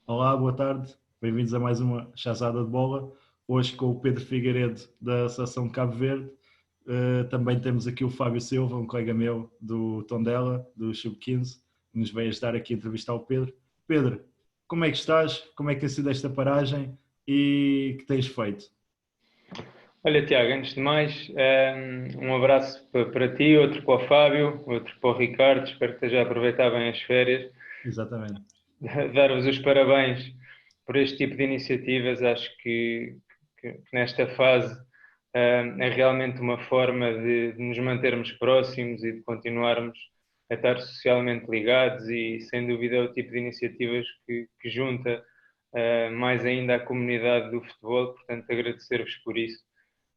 Olá, boa tarde. Bem-vindos a mais uma chazada de bola. Hoje com o Pedro Figueiredo da Seleção de Cabo Verde. Também temos aqui o Fábio Silva, um colega meu do Tondela, do Sub-15, que nos veio ajudar aqui a entrevistar o Pedro. Pedro, como é que estás? Como é que tem sido esta paragem e que tens feito? Olha, Tiago, antes de mais, um abraço para ti, outro para o Fábio, outro para o Ricardo. Espero que esteja a aproveitar bem as férias. Exatamente. Dar-vos os parabéns por este tipo de iniciativas. Acho que nesta fase é realmente uma forma de nos mantermos próximos e de continuarmos a estar socialmente ligados e, sem dúvida, é o tipo de iniciativas que junta mais ainda a comunidade do futebol. Portanto, agradecer-vos por isso.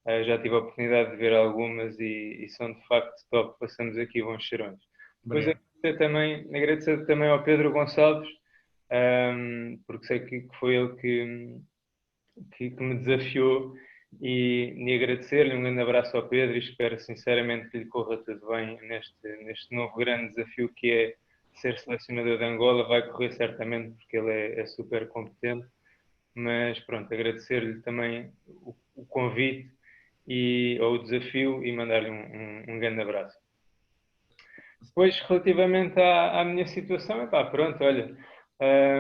Já tive a oportunidade de ver algumas e são de facto top. Passamos aqui bons cheirões. Depois Obrigado. agradecer também ao Pedro Gonçalves, porque sei que foi ele que me desafiou e agradecer-lhe. Um grande abraço ao Pedro e espero sinceramente que lhe corra tudo bem neste novo grande desafio que é ser selecionador de Angola. Vai correr certamente porque ele é super competente, mas pronto, agradecer-lhe também o convite ou o desafio e mandar-lhe um grande abraço. Depois, relativamente à minha situação, pronto, olha,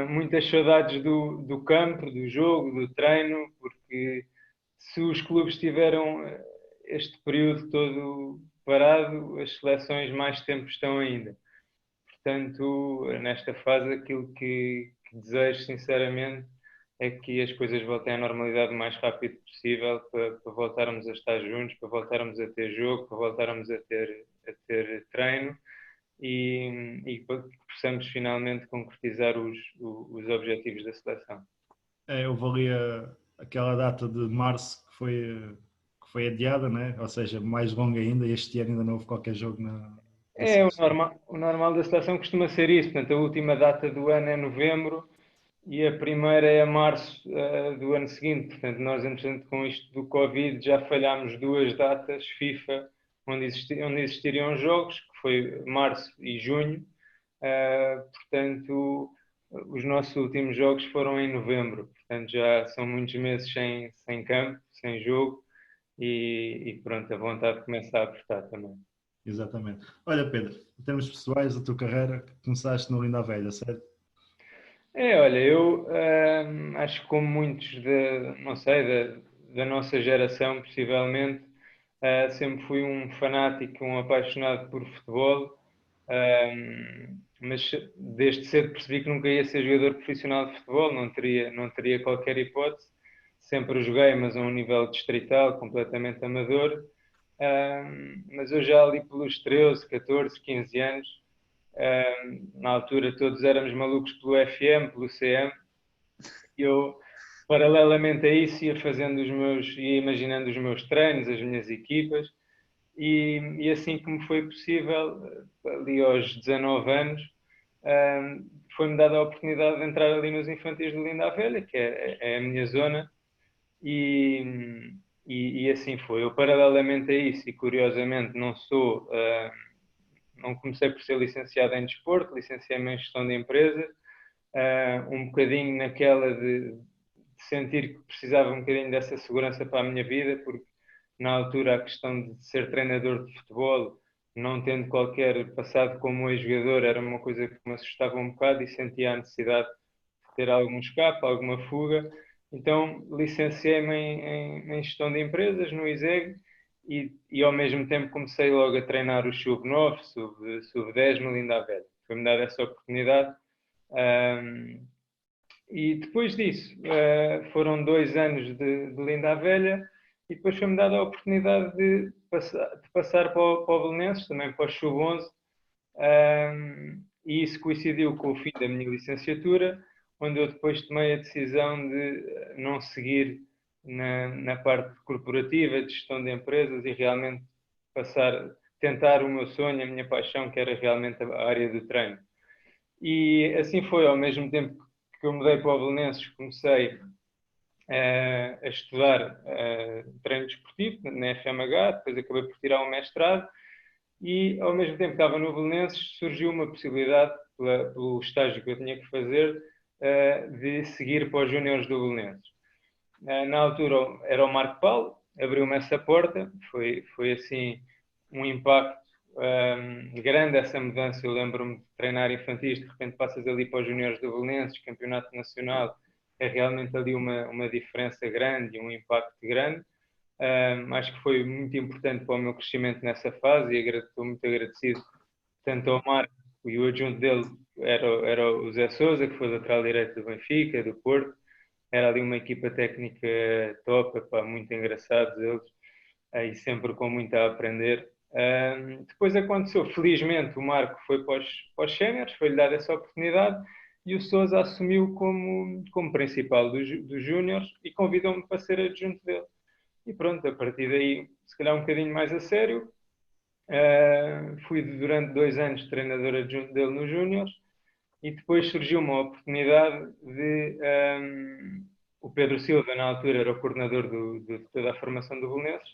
muitas saudades do campo, do jogo, do treino, porque se os clubes tiveram este período todo parado, as seleções mais tempo estão ainda. Portanto, nesta fase, aquilo que desejo, sinceramente, é que as coisas voltem à normalidade o mais rápido possível para voltarmos a estar juntos, para voltarmos a ter jogo, para voltarmos a ter treino e para que possamos finalmente concretizar os objetivos da seleção. Houve ali aquela data de março que foi adiada, né? Ou seja, mais longa ainda. Este ano ainda não houve qualquer jogo da É seleção. o normal da seleção costuma ser isso. Portanto, a última data do ano é novembro e a primeira é março do ano seguinte. Portanto, nós, entretanto, com isto do Covid, já falhámos duas datas FIFA onde existiriam jogos, que foi março e junho. Portanto, os nossos últimos jogos foram em novembro. Portanto, já são muitos meses sem campo, sem jogo e pronto, a vontade começa a apertar também. Exatamente. Olha, Pedro, em termos pessoais, a tua carreira, começaste no Linda Velha, certo? Olha, eu acho que como muitos não sei, da nossa geração, possivelmente, sempre fui um fanático, um apaixonado por futebol, mas desde cedo percebi que nunca ia ser jogador profissional de futebol, não teria qualquer hipótese. Sempre joguei, mas a um nível distrital, completamente amador. Mas eu já ali pelos 13, 14, 15 anos, na altura todos éramos malucos pelo FM, pelo CM, e eu, paralelamente a isso, ia imaginando os meus treinos, as minhas equipas, e assim que me foi possível, ali aos 19 anos, foi-me dada a oportunidade de entrar ali nos infantis do Linda a Velha, que é a minha zona, e assim foi. Eu, paralelamente a isso, e curiosamente, não comecei por ser licenciado em desporto, licenciei-me em gestão de empresas, um bocadinho naquela de sentir que precisava um bocadinho dessa segurança para a minha vida, porque na altura a questão de ser treinador de futebol, não tendo qualquer passado como ex-jogador, era uma coisa que me assustava um bocado e sentia a necessidade de ter algum escape, alguma fuga. Então licenciei-me em gestão de empresas no ISEG e ao mesmo tempo comecei logo a treinar o sub-9, sub-10 no Linda a Velha. Foi-me dada essa oportunidade. Um, e depois disso, foram 2 anos de Linda a Velha e depois foi-me dada a oportunidade de passar para o Belenenses, também para o Sub-11, e isso coincidiu com o fim da minha licenciatura, onde eu depois tomei a decisão de não seguir na parte corporativa, de gestão de empresas e realmente tentar o meu sonho, a minha paixão, que era realmente a área do treino. E assim foi, ao mesmo tempo que eu mudei para o Belenenses, comecei a estudar treino desportivo na FMH, depois acabei por tirar um mestrado e ao mesmo tempo que estava no Belenenses surgiu uma possibilidade pelo estágio que eu tinha que fazer de seguir para os júniores do Belenenses. Na altura era o Marco Paulo, abriu-me essa porta, foi assim um impacto grande essa mudança. Eu lembro-me de treinar infantis, de repente passas ali para os juniores do Belenenses, campeonato nacional, é realmente ali uma diferença grande e um impacto grande. Acho que foi muito importante para o meu crescimento nessa fase e estou muito agradecido tanto ao Marco, e o adjunto dele era o Zé Sousa, que foi lateral direito do Benfica, do Porto. Era ali uma equipa técnica top, pá, muito engraçados eles, e sempre com muito a aprender. Depois aconteceu, felizmente, o Marco foi para os séniores, foi-lhe dada essa oportunidade, e o Sousa assumiu como principal dos júniores e convidou-me para ser adjunto dele. E pronto, a partir daí, se calhar um bocadinho mais a sério, fui durante 2 anos treinador adjunto dele nos júniores, e depois surgiu uma oportunidade de... o Pedro Silva, na altura, era o coordenador de toda a formação do Belenenses,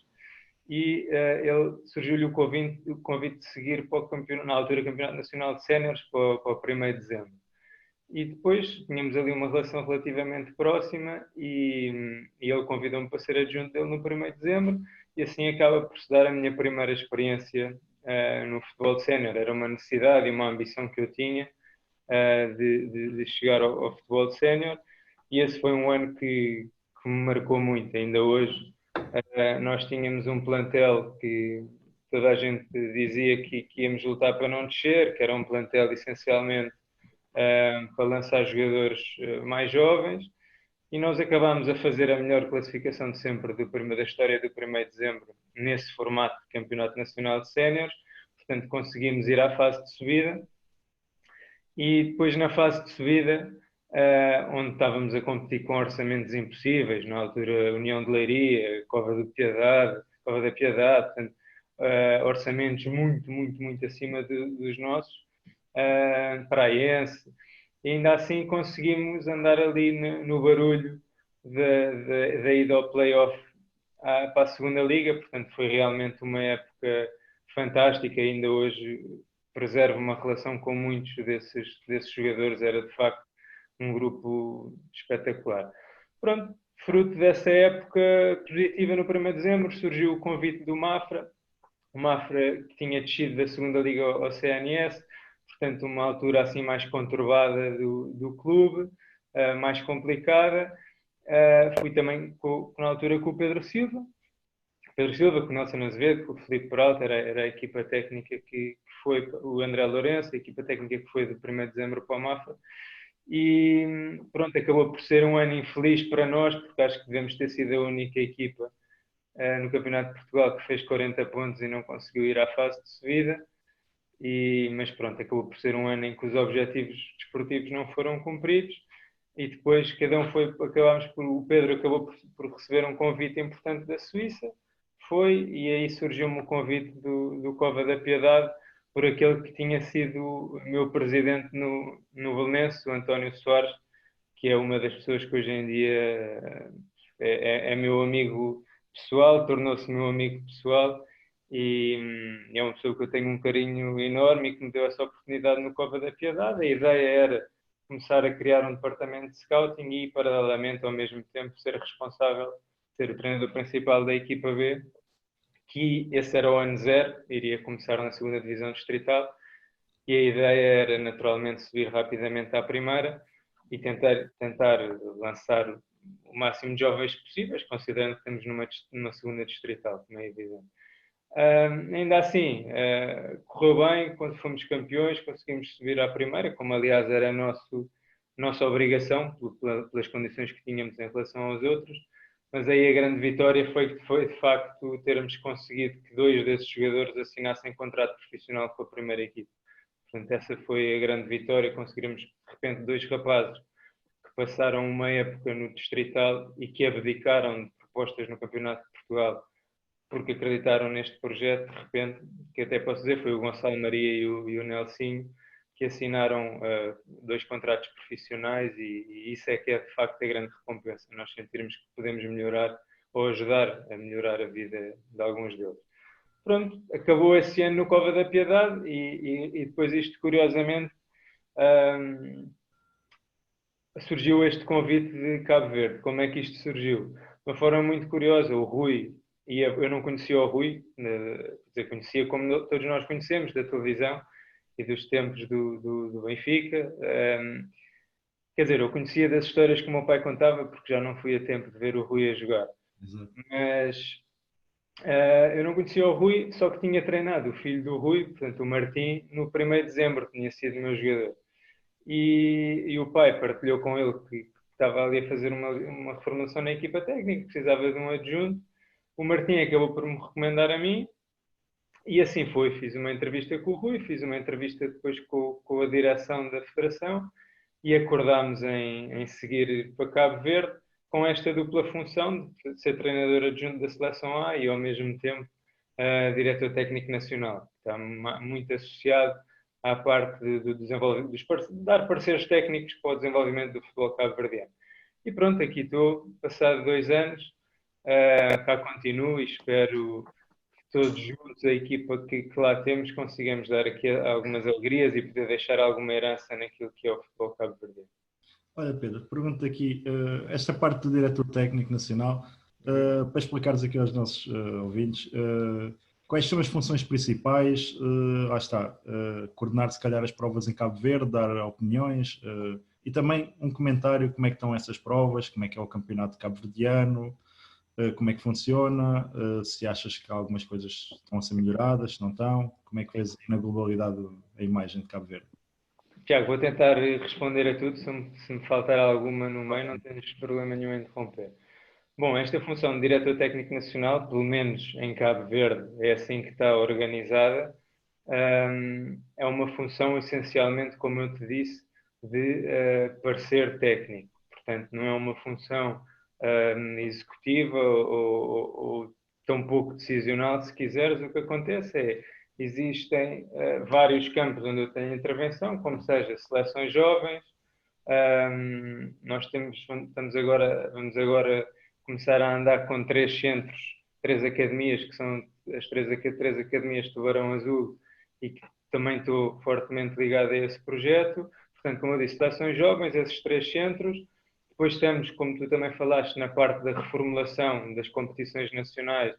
e ele surgiu-lhe o convite de seguir para o campeonato, na altura, Campeonato Nacional de Séniores, para o 1º de dezembro. E depois tínhamos ali uma relação relativamente próxima e ele convidou-me para ser adjunto dele no 1º de dezembro, e assim acaba por se dar a minha primeira experiência no futebol de sénior. Era uma necessidade e uma ambição que eu tinha de chegar ao futebol de sénior, e esse foi um ano que me marcou muito, ainda hoje. Nós tínhamos um plantel que toda a gente dizia que íamos lutar para não descer, que era um plantel essencialmente para lançar jogadores mais jovens, e nós acabámos a fazer a melhor classificação de sempre da história do 1º de dezembro, nesse formato de Campeonato Nacional de Séniores. Portanto, conseguimos ir à fase de subida, e depois na fase de subida, onde estávamos a competir com orçamentos impossíveis, na altura União de Leiria, Cova da Piedade, portanto, orçamentos muito, muito, muito acima dos nossos, Praense, e ainda assim conseguimos andar ali no barulho da ida ao play-off para a segunda liga. Portanto, foi realmente uma época fantástica. Ainda hoje preservo uma relação com muitos desses jogadores. Era de facto um grupo espetacular. Pronto, fruto dessa época positiva no 1º de dezembro, surgiu o convite do Mafra. O Mafra, que tinha descido da segunda liga ao CNS, portanto uma altura assim mais conturbada do clube, mais complicada. Fui também na altura com o Pedro Silva, com o Nelson Azevedo, com o Filipe Peralta, era a equipa técnica que foi, o André Lourenço, a equipa técnica que foi do 1º de dezembro para o Mafra. E pronto, acabou por ser um ano infeliz para nós, porque acho que devemos ter sido a única equipa no Campeonato de Portugal que fez 40 pontos e não conseguiu ir à fase de subida. Mas pronto, acabou por ser um ano em que os objetivos desportivos não foram cumpridos, e depois o Pedro acabou por receber um convite importante da Suíça, e aí surgiu-me o convite do Cova da Piedade, por aquele que tinha sido o meu presidente no Belenenses, o António Soares, que é uma das pessoas que hoje em dia é meu amigo pessoal, tornou-se meu amigo pessoal, e é uma pessoa que eu tenho um carinho enorme e que me deu essa oportunidade no Cova da Piedade. A ideia era começar a criar um departamento de scouting e, paralelamente, ao mesmo tempo, ser responsável, ser o treinador principal da equipa B, que esse era o ano zero, iria começar na segunda divisão distrital, e a ideia era naturalmente subir rapidamente à primeira e tentar lançar o máximo de jovens possíveis, considerando que estamos numa segunda distrital, como é evidente. Ainda assim, correu bem. Quando fomos campeões, conseguimos subir à primeira, como aliás era nossa obrigação, pelas condições que tínhamos em relação aos outros. Mas aí a grande vitória foi de facto termos conseguido que 2 desses jogadores assinassem contrato profissional com a primeira equipe. Portanto, essa foi a grande vitória. Conseguimos, de repente, 2 rapazes que passaram uma época no distrital e que abdicaram de propostas no Campeonato de Portugal porque acreditaram neste projeto. De repente, que até posso dizer, foi o Gonçalo Maria e o Nelsinho, que assinaram 2 contratos profissionais, e isso é que é de facto a grande recompensa, nós sentirmos que podemos melhorar ou ajudar a melhorar a vida de alguns deles. Pronto, acabou esse ano no Cova da Piedade, e depois isto, curiosamente, surgiu este convite de Cabo Verde. Como é que isto surgiu? De uma forma muito curiosa, o Rui, e eu não conhecia o Rui, quer dizer, conhecia como todos nós conhecemos, da televisão e dos tempos do Benfica. Quer dizer, eu conhecia das histórias que o meu pai contava, porque já não fui a tempo de ver o Rui a jogar. Exato. Mas eu não conhecia o Rui, só que tinha treinado o filho do Rui, portanto o Martim, no 1º de dezembro, tinha sido meu jogador. E o pai partilhou com ele que estava ali a fazer uma reformulação na equipa técnica, precisava de um adjunto. O Martim acabou por me recomendar a mim, e assim foi. Fiz uma entrevista com o Rui, fiz uma entrevista depois com a direção da federação e acordámos em seguir para Cabo Verde com esta dupla função de ser treinador adjunto da Seleção A e ao mesmo tempo diretor técnico nacional. Está muito associado à parte do desenvolvimento, de dar parceiros técnicos para o desenvolvimento do futebol cabo-verdiano. E pronto, aqui estou, passado 2 anos, cá continuo e espero que todos juntos, a equipa que lá temos, consigamos dar aqui algumas alegrias e poder deixar alguma herança naquilo que é o futebol cabo-verdiano. Olha, Pedro, pergunto aqui, esta parte do diretor técnico nacional, para explicares aqui aos nossos ouvintes, quais são as funções principais? Lá está, coordenar se calhar as provas em Cabo Verde, dar opiniões, e também um comentário, como é que estão essas provas, como é que é o campeonato cabo-verdiano, como é que funciona, se achas que algumas coisas estão a ser melhoradas, se não estão, como é que vês na globalidade a imagem de Cabo Verde? Tiago, vou tentar responder a tudo. Se me faltar alguma no meio, não tens problema nenhum em interromper. Bom, esta função de diretor técnico nacional, pelo menos em Cabo Verde, é assim que está organizada. É uma função essencialmente, como eu te disse, de parecer técnico. Portanto, não é uma função executiva ou tão pouco decisional, se quiseres. O que acontece é existem vários campos onde eu tenho intervenção, como seja seleções jovens. Nós vamos agora começar a andar com 3 centros, 3 academias, que são as 3 academias de Tubarão Azul, e que também estou fortemente ligado a esse projeto. Portanto, como eu disse, seleções jovens, esses 3 centros. Depois estamos, como tu também falaste, na parte da reformulação das competições nacionais.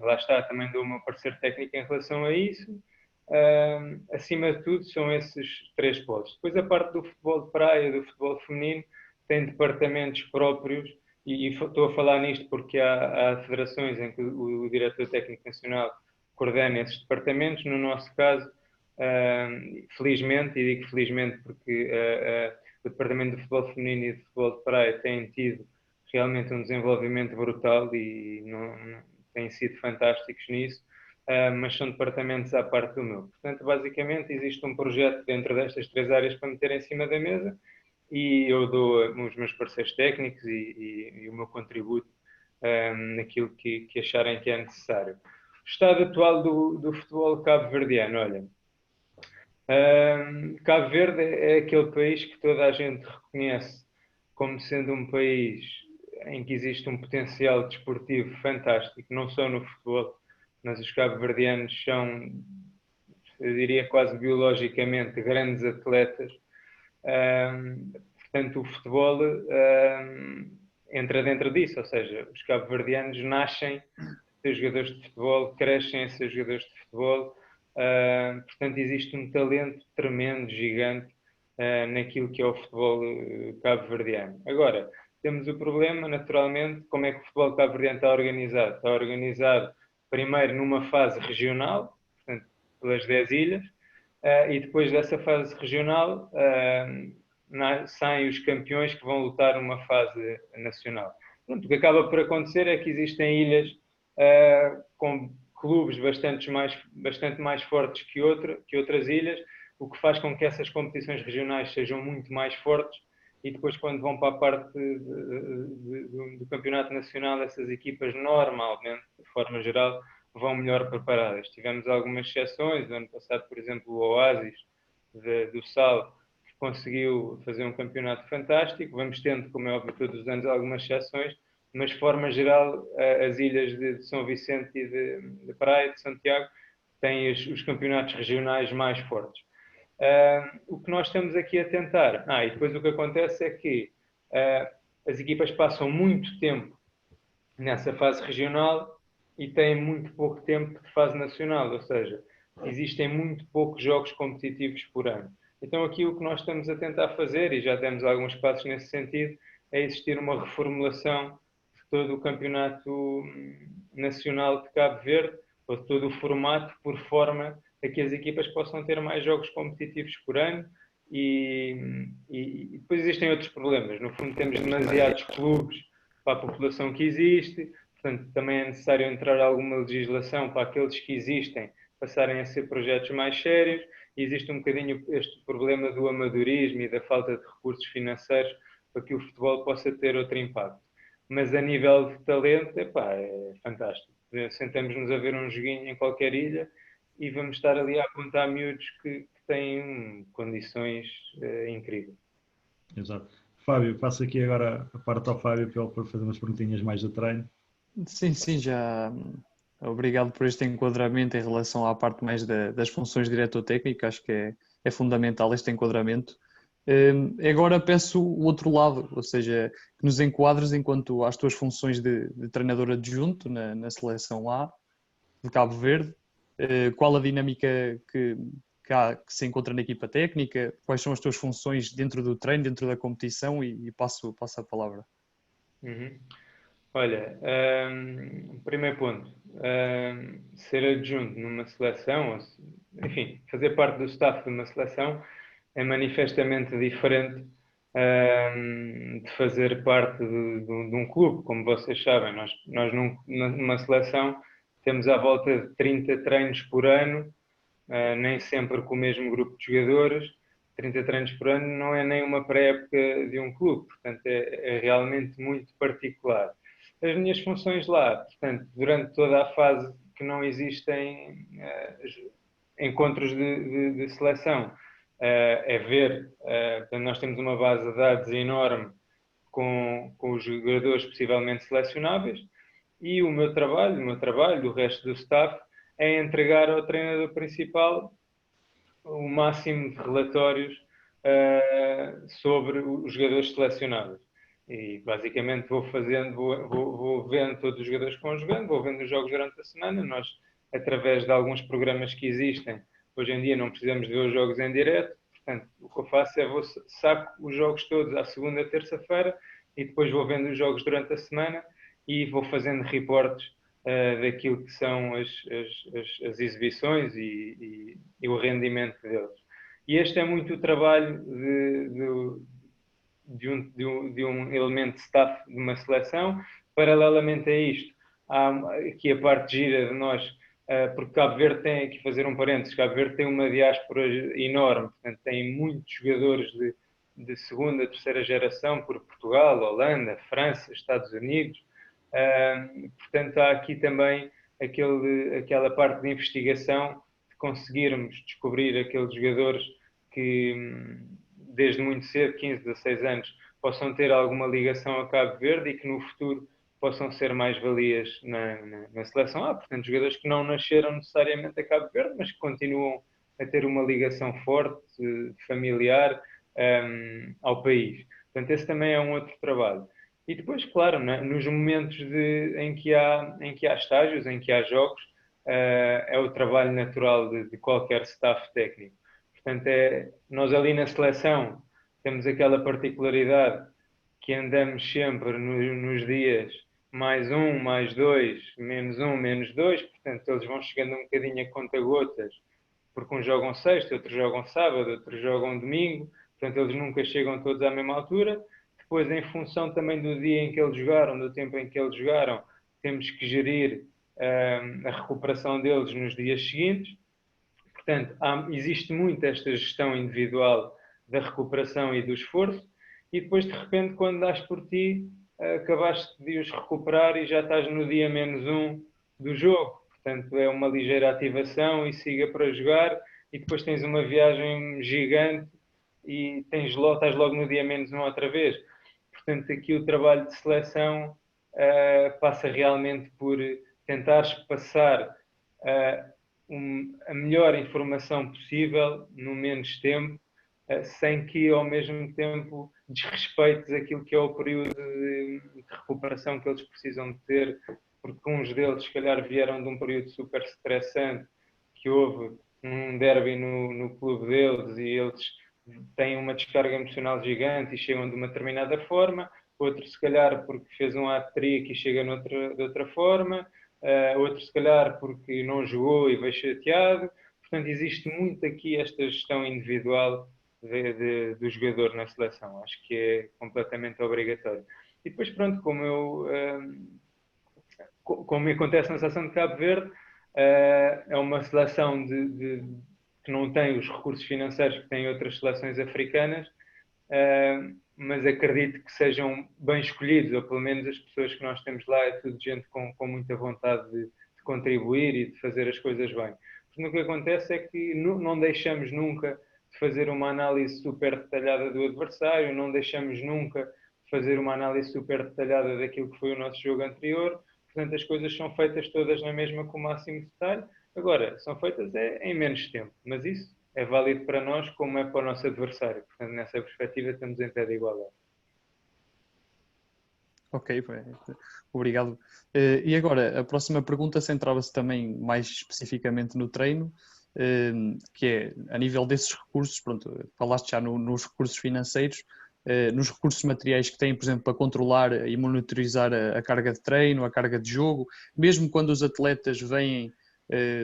Lá está, também dou o meu parecer técnico em relação a isso. Acima de tudo, são esses 3 polos. Depois, a parte do futebol de praia, do futebol feminino, tem departamentos próprios, e estou a falar nisto porque há federações em que o diretor técnico nacional coordena esses departamentos. No nosso caso, felizmente, e digo felizmente porque o departamento de futebol feminino e de futebol de praia tem tido realmente um desenvolvimento brutal e têm sido fantásticos nisso, mas são departamentos à parte do meu. Portanto, basicamente, existe um projeto dentro destas 3 áreas para meter em cima da mesa e eu dou os meus parceiros técnicos e o meu contributo naquilo que acharem que é necessário. O estado atual do futebol cabo-verdiano, olha, Cabo Verde é aquele país que toda a gente reconhece como sendo um país em que existe um potencial desportivo fantástico, não só no futebol, mas os cabo-verdianos são, eu diria, quase biologicamente grandes atletas. Portanto, o futebol entra dentro disso, ou seja, os cabo-verdianos nascem a ser jogadores de futebol, crescem a ser jogadores de futebol. Portanto, existe um talento tremendo, gigante, naquilo que é o futebol cabo-verdiano. Agora, temos o problema, naturalmente, como é que o futebol cabo-verdiano está organizado? Está organizado primeiro numa fase regional, portanto, pelas 10 ilhas, e depois dessa fase regional saem os campeões que vão lutar numa fase nacional. Pronto, o que acaba por acontecer é que existem ilhas com clubes bastante mais fortes que outras ilhas, o que faz com que essas competições regionais sejam muito mais fortes e depois quando vão para a parte do campeonato nacional, essas equipas normalmente, de forma geral, vão melhor preparadas. Tivemos algumas exceções, no ano passado, por exemplo, o Oasis do Sal, que conseguiu fazer um campeonato fantástico. Vamos tendo, como é óbvio, todos os anos algumas exceções, mas de forma geral as ilhas de São Vicente e de Praia, de Santiago, têm os campeonatos regionais mais fortes. O que nós estamos aqui a tentar. E depois o que acontece é que as equipas passam muito tempo nessa fase regional e têm muito pouco tempo de fase nacional, ou seja, existem muito poucos jogos competitivos por ano. Então aqui o que nós estamos a tentar fazer, e já temos alguns passos nesse sentido, é existir uma reformulação de todo o campeonato nacional de Cabo Verde, ou de todo o formato, por forma a que as equipas possam ter mais jogos competitivos por ano. E depois existem outros problemas. No fundo, temos demasiados clubes para a população que existe, portanto, também é necessário entrar alguma legislação para aqueles que existem passarem a ser projetos mais sérios. E existe um bocadinho este problema do amadorismo e da falta de recursos financeiros para que o futebol possa ter outro impacto. Mas a nível de talento, é fantástico. Sentamos-nos a ver um joguinho em qualquer ilha e vamos estar ali a apontar miúdos que têm condições incríveis. Exato. Fábio, passo aqui agora a parte ao Fábio para ele fazer umas perguntinhas mais do treino. Sim, já. Obrigado por este enquadramento em relação à parte mais das funções de diretor técnico. Acho que é fundamental este enquadramento. Agora peço o outro lado, ou seja, que nos enquadres enquanto às tuas funções de treinador adjunto na seleção A de Cabo Verde. Qual a dinâmica que se encontra na equipa técnica? Quais são as tuas funções dentro do treino, dentro da competição? E passo a palavra. Uhum. Olha, primeiro ponto, ser adjunto numa seleção, enfim, fazer parte do staff de uma seleção é manifestamente diferente de fazer parte de um clube. Como vocês sabem, nós numa seleção temos à volta de 30 treinos por ano, nem sempre com o mesmo grupo de jogadores. 30 treinos por ano não é nem uma pré-época de um clube, portanto é realmente muito particular. As minhas funções lá, portanto, durante toda a fase que não existem encontros de seleção, é ver, portanto, nós temos uma base de dados enorme com os jogadores possivelmente selecionáveis e o meu trabalho, do resto do staff, é entregar ao treinador principal o máximo de relatórios sobre os jogadores selecionados. E basicamente vou vendo todos os jogadores que vão jogando, vou vendo os jogos durante a semana. Nós, através de alguns programas que existem, hoje em dia não precisamos de ver os jogos em direto. Portanto, o que eu faço é saco os jogos todos à segunda, terça-feira e depois vou vendo os jogos durante a semana e vou fazendo reportes daquilo que são as exibições e o rendimento deles. E este é muito o trabalho de um elemento de staff de uma seleção. Paralelamente a isto, há aqui a parte gira de nós, porque Cabo Verde tem, aqui fazer um parênteses, Cabo Verde tem uma diáspora enorme, portanto tem muitos jogadores de segunda, terceira geração por Portugal, Holanda, França, Estados Unidos. Portanto, há aqui também aquela parte de investigação de conseguirmos descobrir aqueles jogadores que desde muito cedo, 15, 16 anos, possam ter alguma ligação a Cabo Verde e que no futuro possam ser mais-valias na seleção A. Portanto, jogadores que não nasceram necessariamente a Cabo Verde, mas que continuam a ter uma ligação forte, familiar, ao país. Portanto, esse também é um outro trabalho. E depois, claro, né, nos momentos em que há estágios, em que há jogos, é o trabalho natural de qualquer staff técnico. Portanto, nós ali na seleção temos aquela particularidade que andamos sempre nos dias mais um, mais dois, menos um, menos dois. Portanto, eles vão chegando um bocadinho a conta-gotas, porque uns jogam sexta, outros jogam sábado, outros jogam domingo. Portanto, eles nunca chegam todos à mesma altura. Depois, em função também do dia em que eles jogaram, do tempo em que eles jogaram, temos que gerir a recuperação deles nos dias seguintes. Portanto, existe muito esta gestão individual da recuperação e do esforço, e depois, de repente, quando dás por ti, acabaste de os recuperar e já estás no dia menos um do jogo. Portanto, é uma ligeira ativação e siga para jogar, e depois tens uma viagem gigante e estás logo no dia menos um outra vez. Portanto, aqui o trabalho de seleção passa realmente por tentares passar a melhor informação possível no menos tempo, sem que ao mesmo tempo desrespeites aquilo que é o período de recuperação que eles precisam de ter, porque uns deles se calhar vieram de um período super estressante, que houve um derby no clube deles e eles têm uma descarga emocional gigante e chegam de uma determinada forma, outro se calhar porque fez um hat-trick e chega de outra forma, outro se calhar porque não jogou e veio chateado. Portanto, existe muito aqui esta gestão individual do jogador na seleção. Acho que é completamente obrigatório. E depois, pronto, como acontece na seleção de Cabo Verde, é uma seleção que não tem os recursos financeiros que têm outras seleções africanas, mas acredito que sejam bem escolhidos, ou pelo menos as pessoas que nós temos lá é tudo gente com muita vontade de contribuir e de fazer as coisas bem. Porque o que acontece é que não deixamos nunca de fazer uma análise super detalhada do adversário, não deixamos nunca de fazer uma análise super detalhada daquilo que foi o nosso jogo anterior. Portanto, as coisas são feitas todas na mesma com o máximo detalhe. Agora, são feitas em menos tempo, mas isso é válido para nós como é para o nosso adversário. Portanto, nessa perspectiva, estamos em pé de igualdade. Ok, obrigado. E agora, a próxima pergunta centrava-se também mais especificamente no treino, que é, a nível desses recursos, pronto, falaste já nos recursos financeiros, nos recursos materiais que têm, por exemplo, para controlar e monitorizar a carga de treino, a carga de jogo, mesmo quando os atletas vêm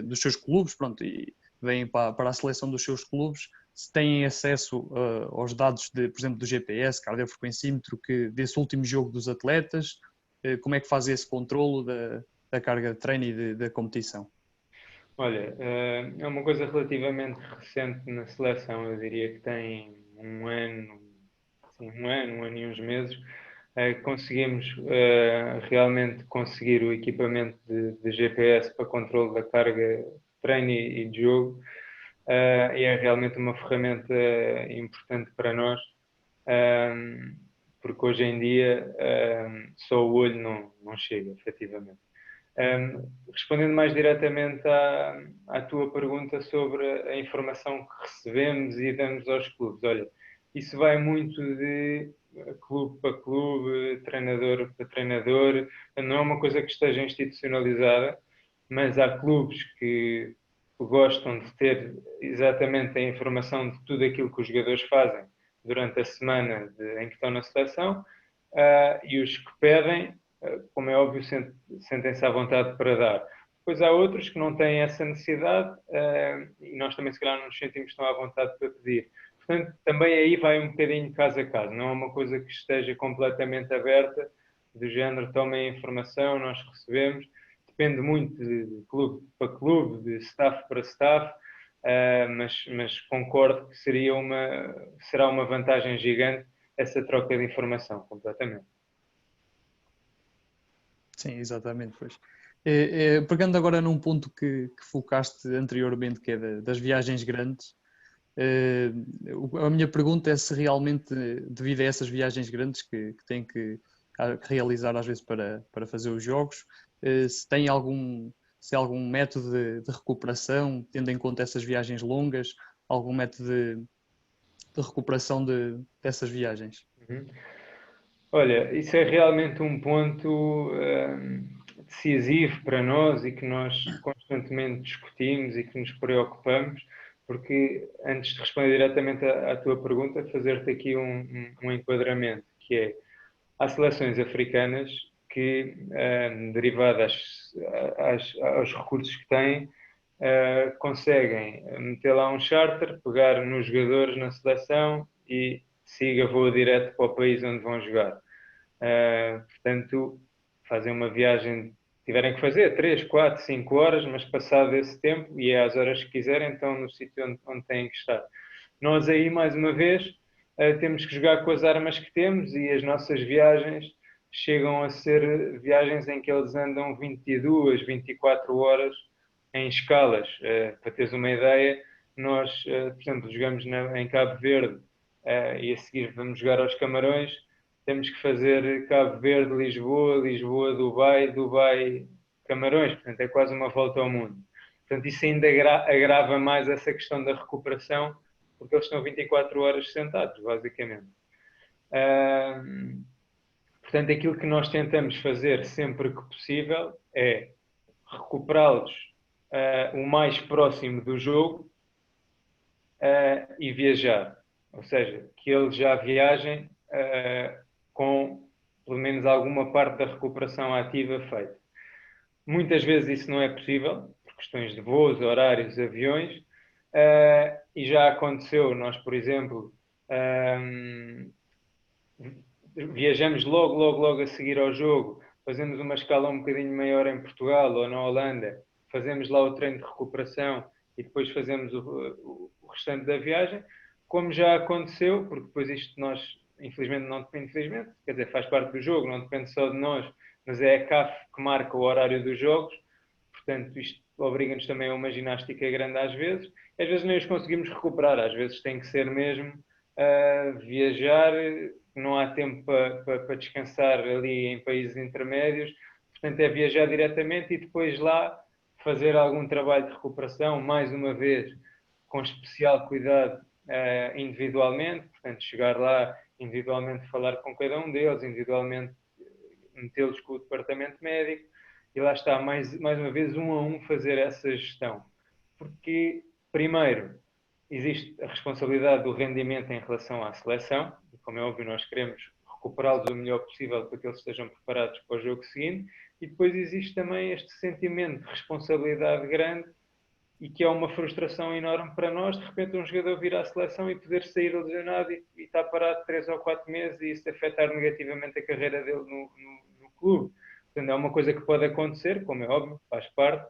dos seus clubes, pronto, e vêm para a seleção dos seus clubes, se têm acesso aos dados, por exemplo, do GPS, cardiofrequencímetro, desse último jogo dos atletas, como é que faz esse controlo da carga de treino e da competição? Olha, é uma coisa relativamente recente na seleção, eu diria que tem um ano e uns meses, conseguimos realmente conseguir o equipamento de GPS para controle da carga de treino e de jogo, e é realmente uma ferramenta importante para nós, porque hoje em dia só o olho não chega, efetivamente. Respondendo mais diretamente à tua pergunta sobre a informação que recebemos e damos aos clubes, olha, isso vai muito de clube para clube, treinador para treinador, não é uma coisa que esteja institucionalizada, mas há clubes que gostam de ter exatamente a informação de tudo aquilo que os jogadores fazem durante a semana em que estão na seleção, e os que pedem, como é óbvio, sentem-se à vontade para dar. Depois há outros que não têm essa necessidade, e nós também, se calhar, não nos sentimos tão à vontade para pedir. Portanto, também aí vai um bocadinho caso a caso. Não é uma coisa que esteja completamente aberta, do género, tomem a informação, nós recebemos. Depende muito de clube para clube, de staff para staff, mas concordo que será uma vantagem gigante essa troca de informação, completamente. Sim, exatamente, pois. Pegando agora num ponto que focaste anteriormente, que é das viagens grandes, a minha pergunta é se realmente, devido a essas viagens grandes que têm que realizar às vezes para fazer os jogos, se tem se há algum método de recuperação, tendo em conta essas viagens longas, algum método de recuperação dessas viagens? Uhum. Olha, isso é realmente um ponto decisivo para nós e que nós constantemente discutimos e que nos preocupamos, porque antes de responder diretamente à tua pergunta, fazer-te aqui um enquadramento, que é, há seleções africanas que, derivadas aos recursos que têm, conseguem meter lá um charter, pegar nos jogadores na seleção e siga voa direto para o país onde vão jogar. Portanto, fazem uma viagem, tiverem que fazer 3, 4, 5 horas, mas passado esse tempo, e é às horas que quiserem, estão no sítio onde têm que estar. Nós aí, mais uma vez, temos que jogar com as armas que temos e as nossas viagens chegam a ser viagens em que eles andam 22, 24 horas em escalas. Para teres uma ideia, nós, por exemplo, jogamos em Cabo Verde e a seguir vamos jogar aos Camarões, temos que fazer Cabo Verde, Lisboa, Lisboa, Dubai, Dubai, Camarões. Portanto, é quase uma volta ao mundo. Portanto, isso ainda agrava mais essa questão da recuperação, porque eles estão 24 horas sentados, basicamente. Portanto, aquilo que nós tentamos fazer sempre que possível é recuperá-los o mais próximo do jogo e viajar. Ou seja, que eles já viajem com pelo menos alguma parte da recuperação ativa feita. Muitas vezes isso não é possível, por questões de voos, horários, aviões, e já aconteceu, nós, por exemplo, viajamos logo a seguir ao jogo, fazemos uma escala um bocadinho maior em Portugal ou na Holanda, fazemos lá o treino de recuperação e depois fazemos o restante da viagem, como já aconteceu, porque depois isto nós, infelizmente, não depende, infelizmente, quer dizer, faz parte do jogo, não depende só de nós, mas é a CAF que marca o horário dos jogos, portanto isto obriga-nos também a uma ginástica grande às vezes nem os conseguimos recuperar, às vezes tem que ser mesmo viajar, não há tempo para descansar ali em países intermédios, portanto é viajar diretamente e depois lá fazer algum trabalho de recuperação, mais uma vez com especial cuidado individualmente, portanto chegar lá individualmente falar com cada um deles, individualmente metê-los com o departamento médico e lá está, mais uma vez, um a um fazer essa gestão. Porque, primeiro, existe a responsabilidade do rendimento em relação à seleção, e como é óbvio, nós queremos recuperá-los o melhor possível para que eles estejam preparados para o jogo seguinte, e depois existe também este sentimento de responsabilidade grande e que é uma frustração enorme para nós, de repente um jogador vir à seleção e poder sair lesionado e estar parado 3 ou 4 meses e isso afetar negativamente a carreira dele no clube. Portanto, é uma coisa que pode acontecer, como é óbvio, faz parte.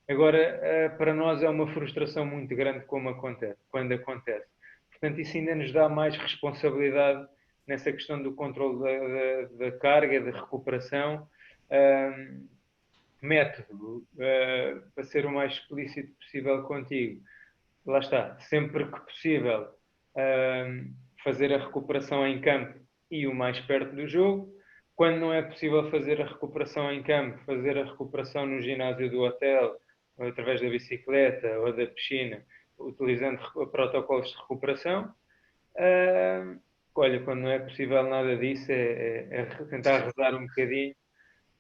Agora, para nós é uma frustração muito grande quando acontece. Portanto, isso ainda nos dá mais responsabilidade nessa questão do controle da carga, da recuperação. Método, para ser o mais explícito possível contigo. Lá está, sempre que possível, fazer a recuperação em campo e o mais perto do jogo. Quando não é possível fazer a recuperação em campo, fazer a recuperação no ginásio do hotel, ou através da bicicleta ou da piscina, utilizando protocolos de recuperação. Olha, quando não é possível nada disso, é tentar rezar um bocadinho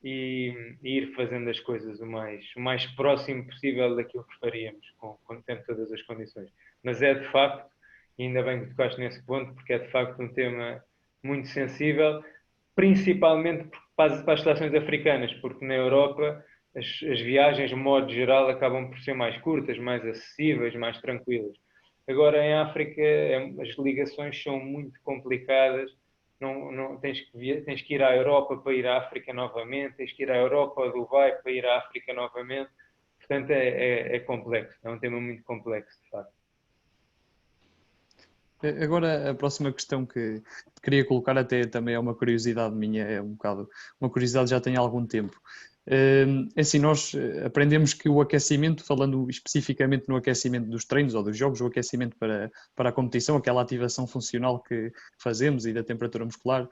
e ir fazendo as coisas o mais próximo possível daquilo que faríamos, com tendo todas as condições. Mas é de facto, e ainda bem que tocaste nesse ponto, porque é de facto um tema muito sensível, principalmente para as seleções africanas, porque na Europa as viagens, de modo geral, acabam por ser mais curtas, mais acessíveis, mais tranquilas. Agora, em África, as ligações são muito complicadas. Tens que ir à Europa para ir à África novamente, tens que ir à Europa ou Dubai para ir à África novamente. Portanto, é complexo, é um tema muito complexo, de facto. Agora, a próxima questão que queria colocar até também é uma curiosidade minha, é um bocado uma curiosidade já tem algum tempo. É assim, nós aprendemos que o aquecimento, falando especificamente no aquecimento dos treinos ou dos jogos, o aquecimento para a competição, aquela ativação funcional que fazemos e da temperatura muscular,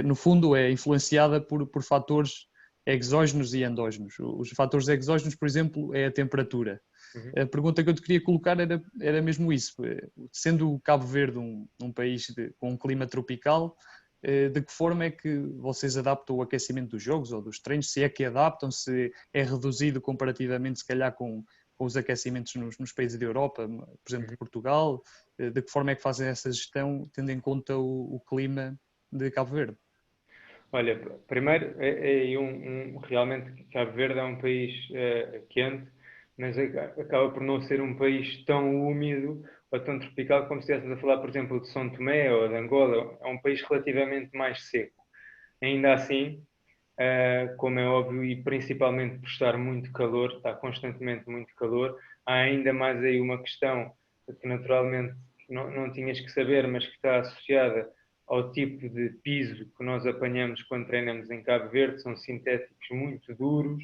no fundo é influenciada por fatores exógenos e endógenos. Os fatores exógenos, por exemplo, é a temperatura. A pergunta que eu te queria colocar era mesmo isso. Sendo o Cabo Verde um país com um clima tropical, de que forma é que vocês adaptam o aquecimento dos jogos ou dos treinos? Se é que adaptam, se é reduzido comparativamente, se calhar, com os aquecimentos nos países da Europa, por exemplo, de Portugal? De que forma é que fazem essa gestão, tendo em conta o clima de Cabo Verde? Olha, primeiro, realmente Cabo Verde é um país quente, mas acaba por não ser um país tão úmido ou tão tropical como se estivéssemos a falar, por exemplo, de São Tomé ou de Angola. É um país relativamente mais seco. Ainda assim, como é óbvio, e principalmente por estar muito calor, está constantemente muito calor, há ainda mais aí uma questão que naturalmente não tinhas que saber, mas que está associada ao tipo de piso que nós apanhamos quando treinamos em Cabo Verde, são sintéticos muito duros,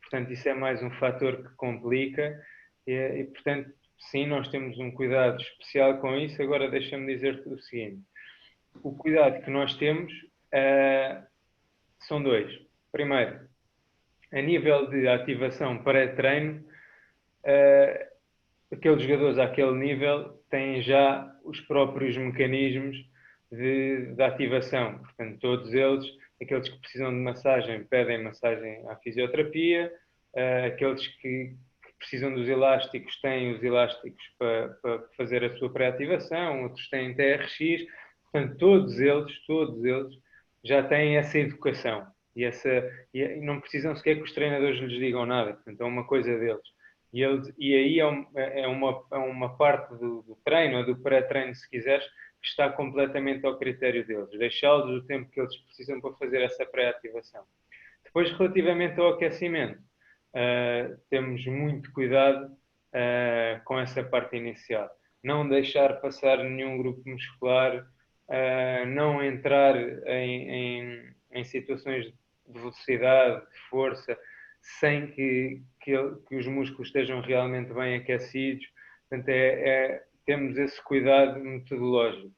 portanto isso é mais um fator que complica e portanto sim, nós temos um cuidado especial com isso. Agora deixa-me dizer-te o seguinte, o cuidado que nós temos são dois. Primeiro, a nível de ativação pré-treino, aqueles jogadores àquele nível têm já os próprios mecanismos de ativação. Portanto, todos eles, aqueles que precisam de massagem, pedem massagem à fisioterapia, aqueles que precisam dos elásticos têm os elásticos para fazer a sua pré-ativação, outros têm TRX. Portanto, todos eles já têm essa educação e não precisam sequer que os treinadores lhes digam nada. Portanto, é uma coisa deles. E aí é uma parte do treino, ou do pré-treino, se quiseres, que está completamente ao critério deles. Deixá-los o tempo que eles precisam para fazer essa pré-ativação. Depois, relativamente ao aquecimento, temos muito cuidado com essa parte inicial. Não deixar passar nenhum grupo muscular, não entrar em situações de velocidade, de força, sem que os músculos estejam realmente bem aquecidos. Portanto, temos esse cuidado metodológico.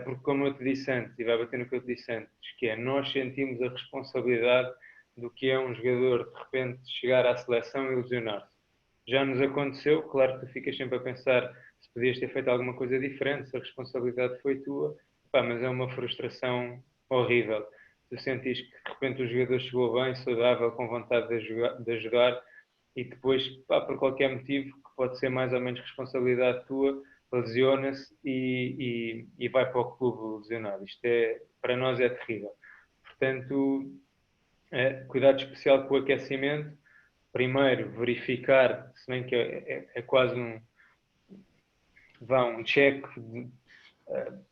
Porque, como eu te disse antes, e vai bater no que eu te disse antes, que é, nós sentimos a responsabilidade do que é um jogador, de repente, chegar à seleção e lesionar-se. Já nos aconteceu, claro que tu ficas sempre a pensar se podias ter feito alguma coisa diferente, se a responsabilidade foi tua, mas é uma frustração horrível. Tu sentires que, de repente, o jogador chegou bem, saudável, com vontade de ajudar, e depois, por qualquer motivo, que pode ser mais ou menos responsabilidade tua, lesiona-se e vai para o clube lesionado. Isto para nós é terrível. Portanto, cuidado especial com o aquecimento. Primeiro, verificar, se bem que é quase um check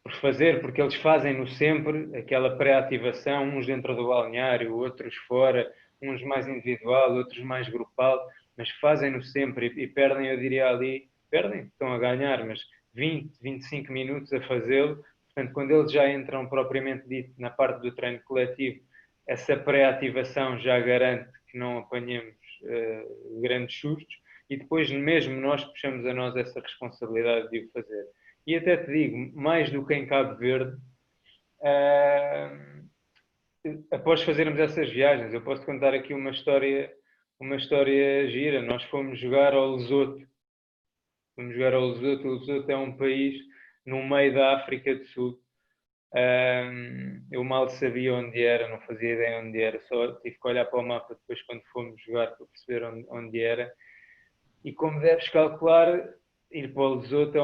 por fazer, porque eles fazem-no sempre, aquela pré-ativação, uns dentro do balneário, outros fora, uns mais individual, outros mais grupal, mas fazem-no sempre e perdem, eu diria ali, estão a ganhar, mas 20, 25 minutos a fazê-lo. Portanto, quando eles já entram propriamente dito na parte do treino coletivo, essa pré-ativação já garante que não apanhemos grandes sustos, e depois mesmo nós puxamos a nós essa responsabilidade de o fazer. E até te digo, mais do que em Cabo Verde, após fazermos essas viagens, eu posso contar aqui uma história gira. Nós fomos jogar ao Lesoto. O Lesoto é um país no meio da África do Sul. Eu mal sabia onde era, não fazia ideia onde era, só tive que olhar para o mapa depois quando fomos jogar para perceber onde era. E como deves calcular, ir para o Lesoto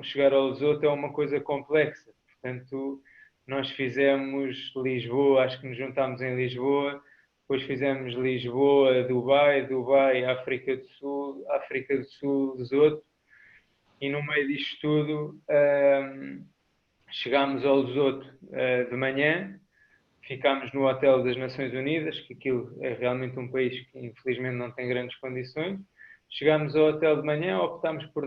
chegar ao Lesoto é uma coisa complexa. Portanto, nós fizemos Lisboa, acho que nos juntámos em Lisboa, depois fizemos Lisboa, Dubai, África do Sul, Lesoto, e no meio disto tudo chegámos ao Lesoto de manhã, ficámos no Hotel das Nações Unidas, que aquilo é realmente um país que infelizmente não tem grandes condições. Chegámos ao hotel de manhã, optámos por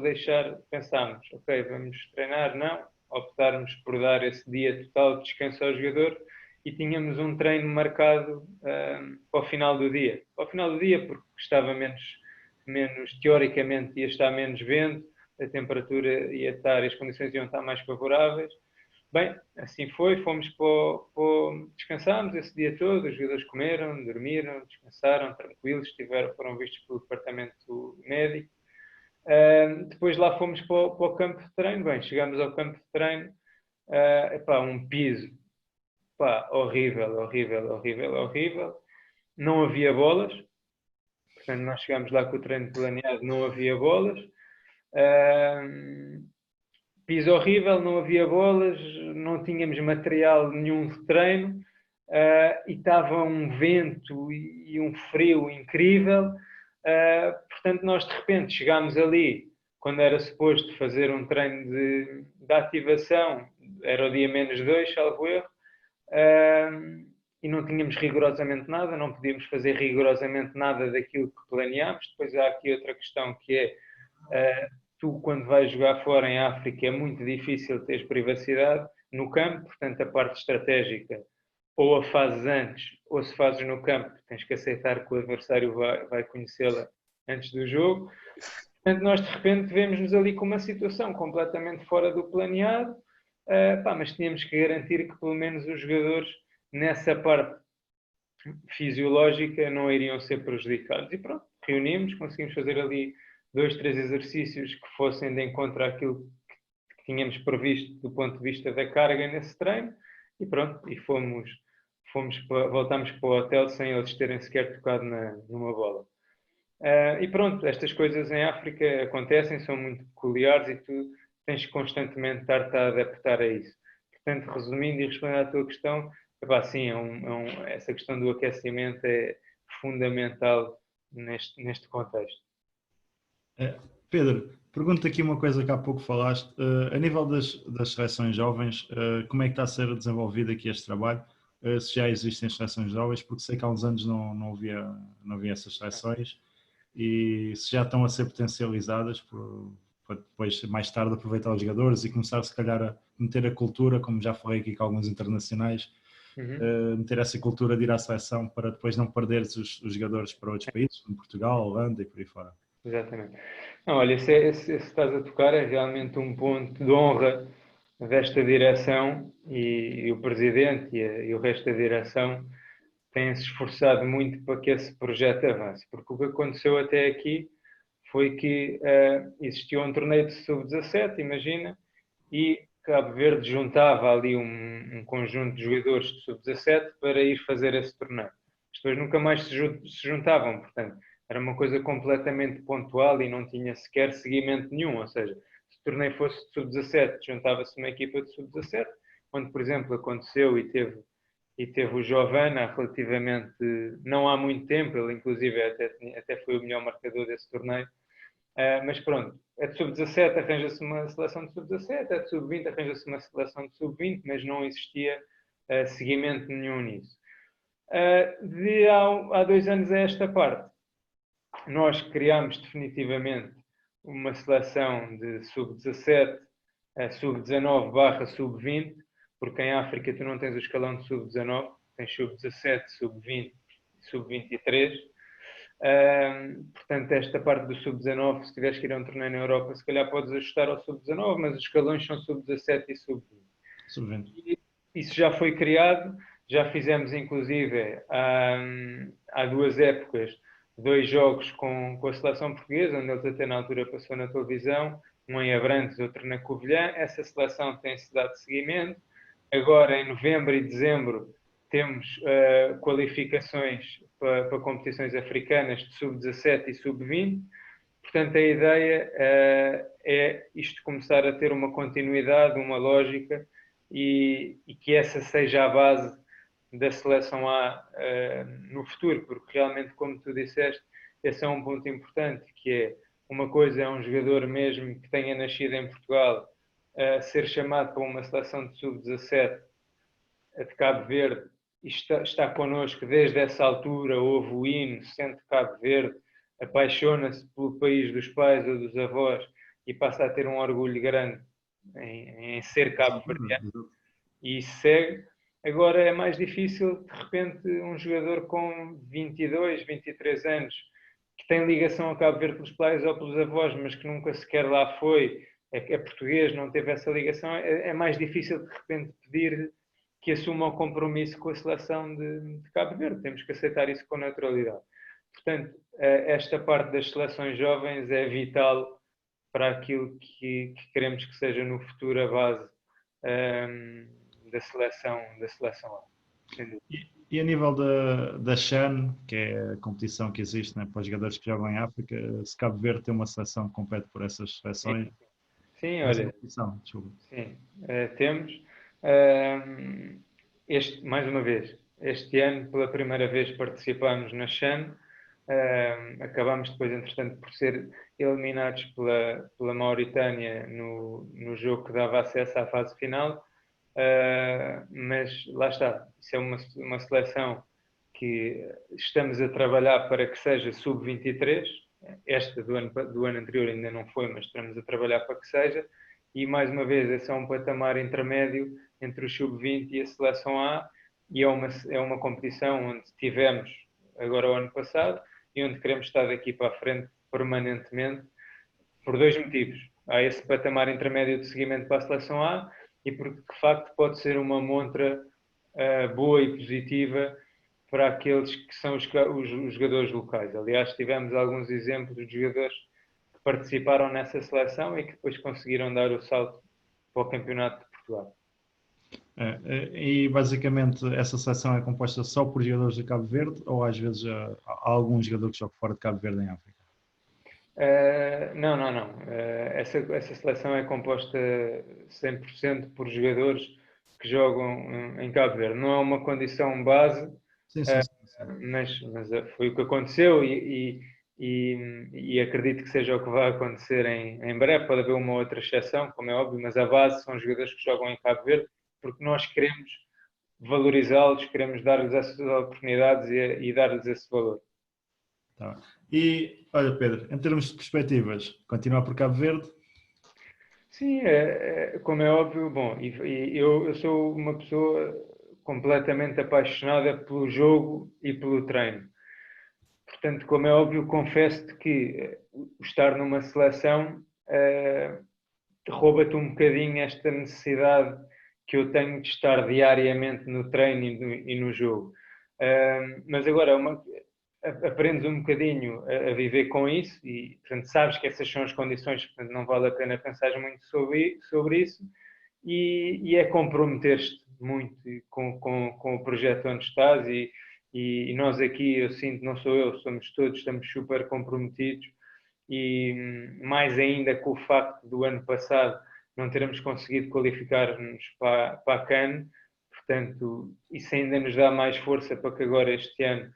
pensámos, ok, vamos treinar, não, optámos por dar esse dia total de descanso ao jogador e tínhamos um treino marcado para o final do dia. Para o final do dia, porque estava menos teoricamente ia estar menos vento, a temperatura ia estar, as condições iam estar mais favoráveis. Bem, assim foi, descansámos esse dia todo, os jogadores comeram, dormiram, descansaram, tranquilos, foram vistos pelo departamento médico. Depois lá fomos para o campo de treino. Bem, chegámos ao campo de treino, um piso, horrível. Não havia bolas, portanto nós chegámos lá com o treino planeado, não havia bolas. Piso horrível, não havia bolas, não tínhamos material nenhum de treino e estava um vento e um frio incrível. Portanto, nós de repente chegámos ali, quando era suposto fazer um treino de ativação, era o dia -2, salvo erro, e não tínhamos rigorosamente nada, não podíamos fazer rigorosamente nada daquilo que planeámos. Depois há aqui outra questão que é... tu, quando vais jogar fora em África, é muito difícil teres privacidade no campo, portanto, a parte estratégica ou a fazes antes, ou se fazes no campo, tens que aceitar que o adversário vai conhecê-la antes do jogo. Portanto, nós, de repente, vemos-nos ali com uma situação completamente fora do planeado, mas tínhamos que garantir que, pelo menos, os jogadores, nessa parte fisiológica não iriam ser prejudicados. E pronto, reunimos, conseguimos fazer ali 2, 3 exercícios que fossem de encontro àquilo que tínhamos previsto do ponto de vista da carga nesse treino e pronto, e voltámos para o hotel sem eles terem sequer tocado numa bola. E pronto, estas coisas em África acontecem, são muito peculiares e tu tens que constantemente estar-te a adaptar a isso. Portanto, resumindo e respondendo à tua questão, sim, essa questão do aquecimento é fundamental neste contexto. Pedro, pergunto aqui uma coisa que há pouco falaste. A nível das seleções jovens, como é que está a ser desenvolvido aqui este trabalho? Se já existem seleções jovens, porque sei que há uns anos não havia essas seleções, e se já estão a ser potencializadas para depois, mais tarde, aproveitar os jogadores e começar, se calhar, a meter a cultura, como já falei aqui com alguns internacionais, meter essa cultura de ir à seleção para depois não perderes os jogadores para outros países, como Portugal, Holanda e por aí fora. Exatamente. Não, olha, se estás a tocar é realmente um ponto de honra desta direção e o presidente e o resto da direção têm-se esforçado muito para que esse projeto avance, porque o que aconteceu até aqui foi que existia um torneio de sub-17, imagina, e Cabo Verde juntava ali um conjunto de jogadores de sub-17 para ir fazer esse torneio. Depois nunca mais se juntavam, portanto, era uma coisa completamente pontual e não tinha sequer seguimento nenhum, ou seja, se o torneio fosse de sub-17, juntava-se uma equipa de sub-17, onde, por exemplo, aconteceu e teve o Giovanna relativamente, não há muito tempo, ele inclusive até foi o melhor marcador desse torneio, mas pronto, é de sub-17, arranja-se uma seleção de sub-17, é de sub-20, arranja-se uma seleção de sub-20, mas não existia seguimento nenhum nisso. Há 2 anos a esta parte, nós criámos definitivamente uma seleção de sub-17, sub-19 / sub-20, porque em África tu não tens o escalão de sub-19, tens sub-17, sub-20 e sub-23. Portanto, esta parte do sub-19, se tiveres que ir a um torneio na Europa, se calhar podes ajustar ao sub-19, mas os escalões são sub-17 e sub-20. Isso já foi criado, já fizemos inclusive há 2 épocas 2 jogos com a seleção portuguesa, onde eles até na altura passou na televisão, um em Abrantes, outro na Covilhã. Essa seleção tem-se dado seguimento. Agora, em novembro e dezembro, temos qualificações para competições africanas de sub-17 e sub-20. Portanto, a ideia é isto começar a ter uma continuidade, uma lógica, e que essa seja a base da seleção A no futuro, porque realmente, como tu disseste, esse é um ponto importante, que é, uma coisa é um jogador mesmo que tenha nascido em Portugal ser chamado para uma seleção de sub-17 de Cabo Verde e está connosco desde essa altura, ouve o hino, sente Cabo Verde, apaixona-se pelo país dos pais ou dos avós e passa a ter um orgulho grande em ser cabo-verdiano e segue. Agora é mais difícil, de repente, um jogador com 22, 23 anos, que tem ligação a Cabo Verde pelos pais ou pelos avós, mas que nunca sequer lá foi, é português, não teve essa ligação, é mais difícil, de repente, pedir que assuma o compromisso com a seleção de Cabo Verde. Temos que aceitar isso com naturalidade. Portanto, esta parte das seleções jovens é vital para aquilo que queremos que seja no futuro a base da seleção A. E a nível da CHAN, que é a competição que existe, né, para os jogadores que jogam em África, se Cabo Verde tem uma seleção que compete por essas seleções? Sim, olha. Sim, temos. Mais uma vez, este ano, pela primeira vez, participamos na CHAN. Acabámos depois, entretanto, por ser eliminados pela Mauritânia no jogo que dava acesso à fase final. Mas lá está, isso é uma seleção que estamos a trabalhar para que seja sub-23. Esta do ano anterior ainda não foi, mas estamos a trabalhar para que seja. E mais uma vez, esse é um patamar intermédio entre o sub-20 e a seleção A, e é uma competição onde tivemos agora o ano passado e onde queremos estar daqui para a frente permanentemente, por 2 motivos. Há esse patamar intermédio de seguimento para a seleção A, e porque de facto pode ser uma montra boa e positiva para aqueles que são os jogadores locais. Aliás, tivemos alguns exemplos de jogadores que participaram nessa seleção e que depois conseguiram dar o salto para o Campeonato de Portugal. E basicamente essa seleção é composta só por jogadores de Cabo Verde ou às vezes há algum jogador que joga fora de Cabo Verde em África? Não. Essa seleção é composta 100% por jogadores que jogam em Cabo Verde. Não é uma condição base, Sim. mas foi o que aconteceu e acredito que seja o que vai acontecer em breve. Pode haver uma outra exceção, como é óbvio, mas a base são jogadores que jogam em Cabo Verde, porque nós queremos valorizá-los, queremos dar-lhes essas oportunidades e dar-lhes esse valor. Tá. E, olha Pedro, em termos de perspectivas, continuar por Cabo Verde? Sim, como é óbvio, bom, eu sou uma pessoa completamente apaixonada pelo jogo e pelo treino. Portanto, como é óbvio, confesso-te que estar numa seleção rouba-te um bocadinho esta necessidade que eu tenho de estar diariamente no treino e no jogo. Mas agora, aprendes um bocadinho a viver com isso e, portanto, sabes que essas são as condições, portanto, não vale a pena pensar muito sobre isso e é comprometer-te muito com o projeto onde estás e nós aqui, eu sinto, não sou eu, somos todos, estamos super comprometidos e mais ainda com o facto do ano passado não termos conseguido qualificar-nos para a CAN, portanto, isso ainda nos dá mais força para que agora este ano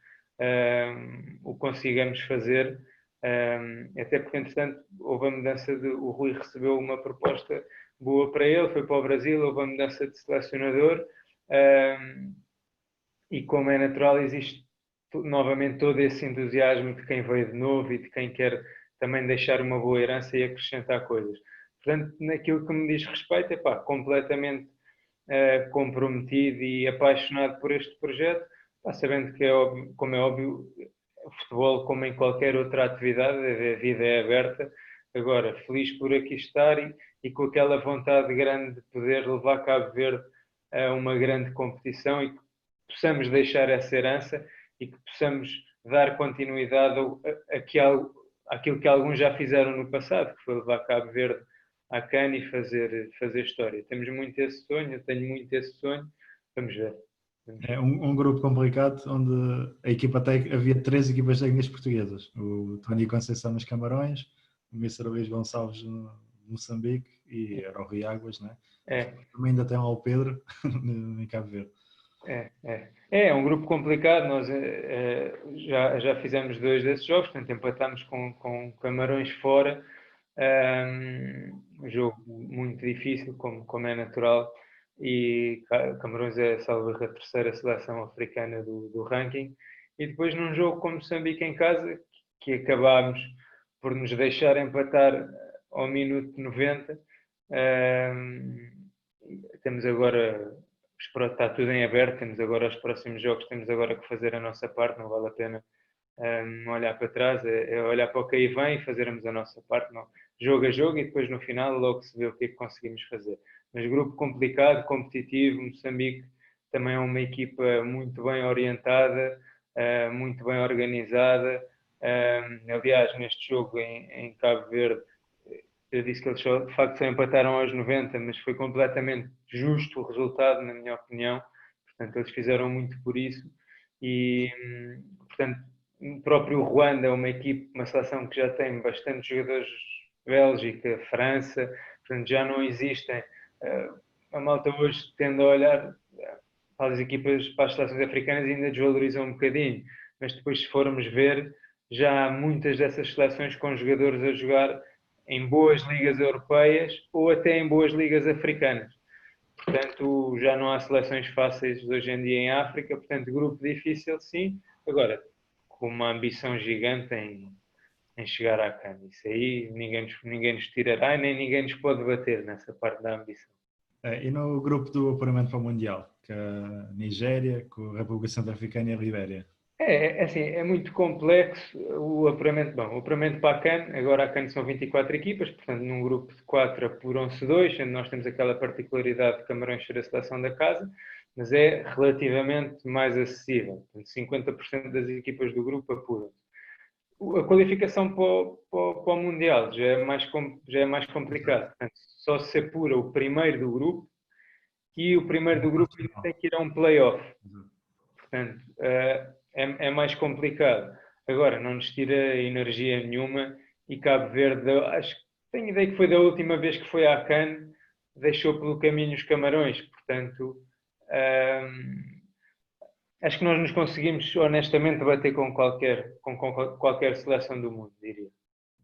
o consigamos fazer, até porque, entretanto, houve a mudança o Rui recebeu uma proposta boa para ele, foi para o Brasil, houve a mudança de selecionador, e como é natural, existe novamente todo esse entusiasmo de quem veio de novo e de quem quer também deixar uma boa herança e acrescentar coisas. Portanto, naquilo que me diz respeito, completamente comprometido e apaixonado por este projeto, sabendo que, como é óbvio, o futebol, como em qualquer outra atividade, a vida é aberta. Agora, feliz por aqui estar e com aquela vontade grande de poder levar Cabo Verde a uma grande competição e que possamos deixar essa herança e que possamos dar continuidade àquilo que alguns já fizeram no passado, que foi levar Cabo Verde à CAN e fazer história. Temos muito esse sonho, eu tenho muito esse sonho, vamos ver. É um grupo complicado onde a equipa havia 3 equipas técnicas portuguesas. O Tony Conceição nos Camarões, o Mr. Luís Gonçalves no Moçambique e era o Rui Águas, né? Também ainda tem lá o Pedro em Cabo Verde. É um grupo complicado, nós já fizemos 2 desses jogos, portanto empatámos com Camarões fora, um jogo muito difícil, como é natural, e Camarões é, salvo a terceira seleção africana do ranking, e depois num jogo com Moçambique em casa, que acabámos por nos deixar empatar ao minuto 90, temos agora, está tudo em aberto, temos agora os próximos jogos, temos agora que fazer a nossa parte, não vale a pena olhar para trás, é olhar para o que aí vem e fazermos a nossa parte, não. Jogo a jogo e depois no final logo se vê o que é que conseguimos fazer. Mas grupo complicado, competitivo, Moçambique também é uma equipa muito bem orientada, muito bem organizada. Aliás, neste jogo em Cabo Verde, eu disse que eles de facto só empataram aos 90, mas foi completamente justo o resultado, na minha opinião. Portanto, eles fizeram muito por isso. E, portanto, o próprio Ruanda é uma equipe, uma seleção que já tem bastantes jogadores, Bélgica, França, portanto já não existem. A malta hoje tende a olhar para as equipas, para as seleções africanas e ainda desvalorizam um bocadinho, mas depois se formos ver, já há muitas dessas seleções com jogadores a jogar em boas ligas europeias ou até em boas ligas africanas. Portanto, já não há seleções fáceis hoje em dia em África, portanto, grupo difícil sim, agora com uma ambição gigante em chegar à CAN. Isso aí ninguém nos tirará e nem ninguém nos pode bater nessa parte da ambição. E no grupo do apuramento para o Mundial, que a Nigéria, com a República Centro-Africana e a Libéria? Assim, é muito complexo o apuramento. Bom, o apuramento para a CAN, agora a CAN são 24 equipas, portanto num grupo de 4 apuram-se 2, sendo nós temos aquela particularidade de Camarões ser a seleção da casa. mas é relativamente mais acessível. Portanto, 50% das equipas do grupo apuram. A qualificação para o Mundial já é mais complicado. Portanto, só se apura o primeiro do grupo e o primeiro do grupo ainda tem que ir a um play-off. Portanto, é mais complicado. Agora, não nos tira energia nenhuma e Cabo Verde, acho que tenho ideia que foi da última vez que foi à CAN, deixou pelo caminho os Camarões. Portanto, acho que nós nos conseguimos honestamente bater com qualquer seleção do mundo, diria.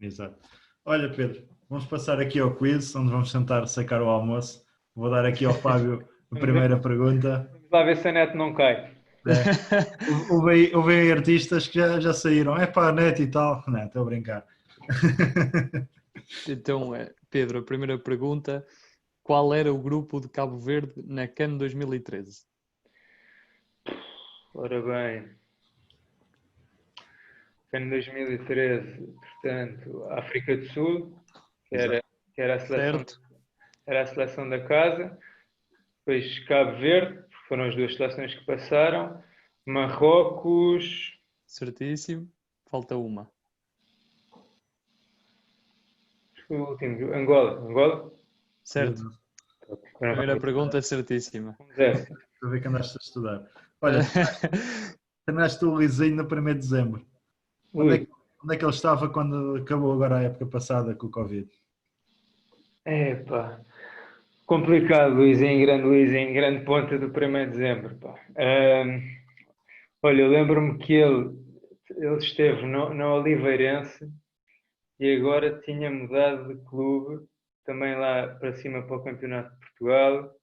Exato. Olha, Pedro, vamos passar aqui ao quiz, onde vamos tentar sacar o almoço. Vou dar aqui ao Fábio a primeira pergunta. Vamos lá ver se a net não cai. Houve aí artistas que já saíram. É para a net e tal. Não, estou a brincar. Então, Pedro, a primeira pergunta. Qual era o grupo de Cabo Verde na CAN 2013? Ora bem, CAN 2013, portanto, África do Sul, que era a seleção da casa, depois Cabo Verde, foram as duas seleções que passaram, Marrocos... Certíssimo, falta uma. Foi o último, Angola? Certo. Primeira pergunta certíssima. Estou a ver que andaste a estudar. Olha, tornaste o Lisinho no 1º de dezembro. Onde é que ele estava quando acabou agora a época passada com o Covid? Epá, complicado, Luizinho, grande ponta do 1º de dezembro. Pá. Olha, eu lembro-me que ele esteve no Oliveirense e agora tinha mudado de clube, também lá para cima para o Campeonato de Portugal.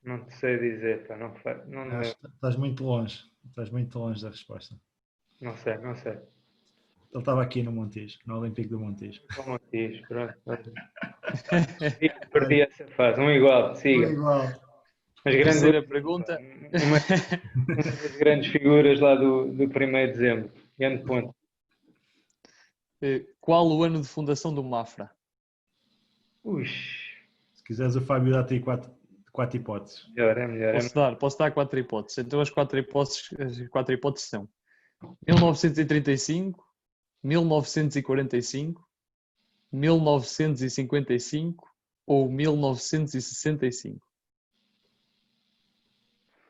Não te sei dizer, pá, não Estás muito longe da resposta. Não sei. Ele estava aqui no Montijo, no Olímpico do Montijo. No Montijo, pronto. Perdi essa fase, um igual, siga. Um igual. Mas Terceira pergunta. Uma das grandes figuras lá do 1º de dezembro. Grande ponto. Qual o ano de fundação do Mafra? Se quiseres, o Fábio dá-te aí quatro hipóteses. É melhor. Posso dar 4 hipóteses. Então as quatro hipóteses são 1935, 1945, 1955 ou 1965?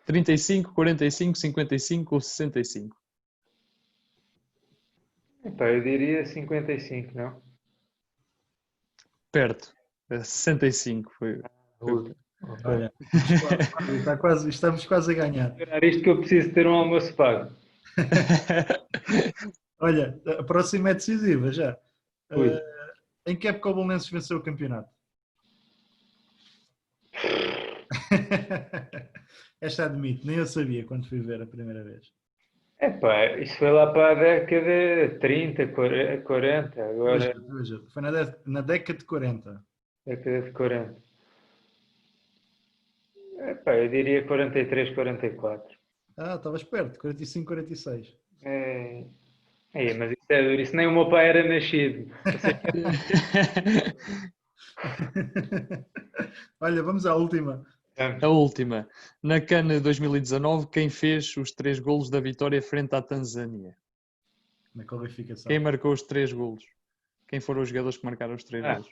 35, 45, 55 ou 65? Epá, eu diria 55, não? Perto. 65 foi. Olha, estamos quase a ganhar. Era isto que eu preciso ter um almoço pago. Olha, a próxima é decisiva já. Em que época o Belenenses venceu o campeonato? Esta admito, nem eu sabia quando fui ver a primeira vez. Epá, isso foi lá para a década de 30, 40, agora... Veja, foi na década de 40. Década de 40. Epá, eu diria 43, 44. Estavas perto, 45, 46. Mas isso é duro, isso nem o meu pai era nascido. Olha, vamos à última. A última. Na CAN 2019, quem fez os 3 golos da vitória frente à Tanzânia? Na qualificação. Quem marcou os 3 golos? Quem foram os jogadores que marcaram os 3 golos?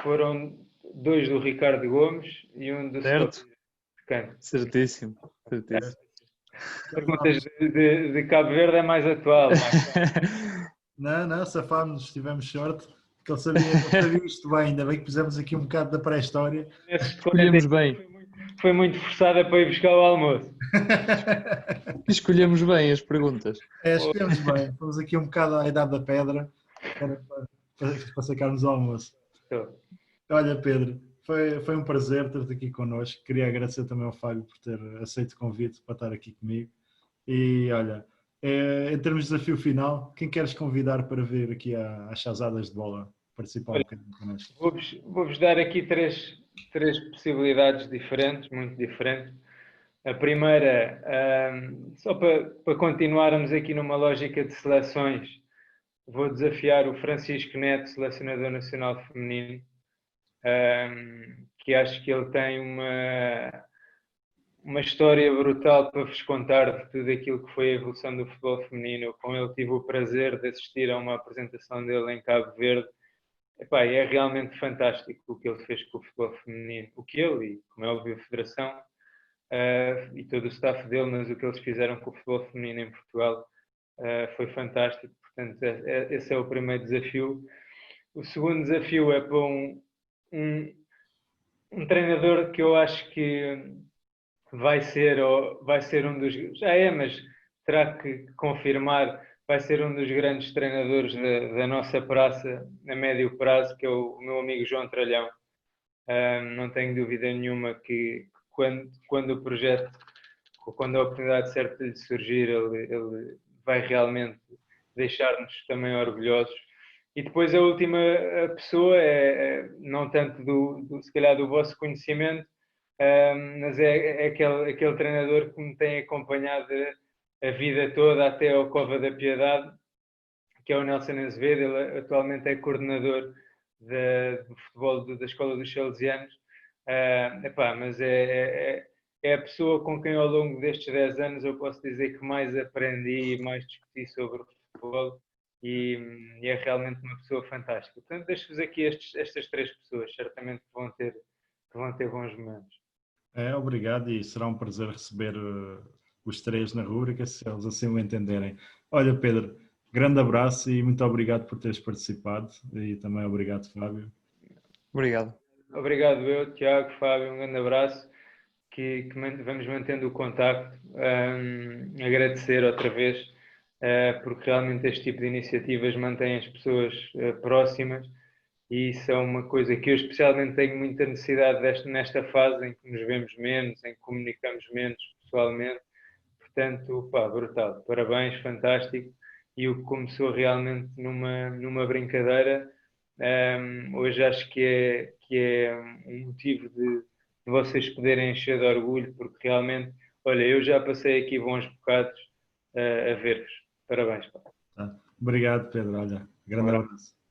Foram 2 do Ricardo Gomes e um do Certo. Certíssimo. Perguntas de Cabo Verde é mais atual. Não, safámos-nos, tivemos sorte, porque ele sabia isto bem, ainda bem que pusemos aqui um bocado da pré-história. Escolhemos bem. Foi muito forçada para ir buscar o almoço. Escolhemos bem as perguntas. Escolhemos bem, fomos aqui um bocado à idade da pedra para sacarmos o almoço. Olha, Pedro, foi um prazer ter-te aqui connosco. Queria agradecer também ao Fábio por ter aceito o convite para estar aqui comigo. E olha, em termos de desafio final, quem queres convidar para vir aqui às chazadas de bola participar um bocadinho connosco? Vou-vos dar aqui três possibilidades diferentes, muito diferentes. A primeira, só para continuarmos aqui numa lógica de seleções, vou desafiar o Francisco Neto, selecionador nacional feminino, que acho que ele tem uma história brutal para vos contar de tudo aquilo que foi a evolução do futebol feminino. Eu, com ele tive o prazer de assistir a uma apresentação dele em Cabo Verde. Epá, é realmente fantástico o que ele fez com o futebol feminino. O que ele, e como é óbvio a Federação, e todo o staff dele, mas o que eles fizeram com o futebol feminino em Portugal foi fantástico. Portanto, esse é o primeiro desafio. O segundo desafio é para um treinador que eu acho que vai ser um dos... Já é, mas terá que confirmar, vai ser um dos grandes treinadores da nossa praça a médio prazo, que é o meu amigo João Tralhão. Não tenho dúvida nenhuma que quando o projeto, quando a oportunidade certa lhe surgir, ele vai realmente deixar-nos também orgulhosos. E depois a última pessoa não tanto se calhar do vosso conhecimento, mas é aquele treinador que me tem acompanhado a vida toda até ao Cova da Piedade, que é o Nelson Azevedo. Ele atualmente é coordenador do futebol da Escola dos Salesianos. Mas é a pessoa com quem ao longo destes 10 anos eu posso dizer que mais aprendi e mais discuti sobre o futebol, e é realmente uma pessoa fantástica. Portanto, deixo-vos aqui estas 3 pessoas, certamente que vão ter bons momentos. Obrigado, e será um prazer receber os 3 na rúbrica, se eles assim o entenderem. Olha, Pedro, grande abraço e muito obrigado por teres participado, e também obrigado, Fábio. Obrigado. Obrigado eu, Tiago, Fábio, um grande abraço, que vamos mantendo o contacto. Agradecer outra vez, porque realmente este tipo de iniciativas mantém as pessoas próximas, e isso é uma coisa que eu especialmente tenho muita necessidade nesta fase em que nos vemos menos, em que comunicamos menos pessoalmente. Portanto, pá, brutal, parabéns, fantástico. E o que começou realmente numa brincadeira, hoje acho que é um motivo de vocês poderem encher de orgulho, porque realmente, olha, eu já passei aqui bons bocados a ver-vos. Parabéns, pá. Obrigado, Pedro. Olha, grande abraço.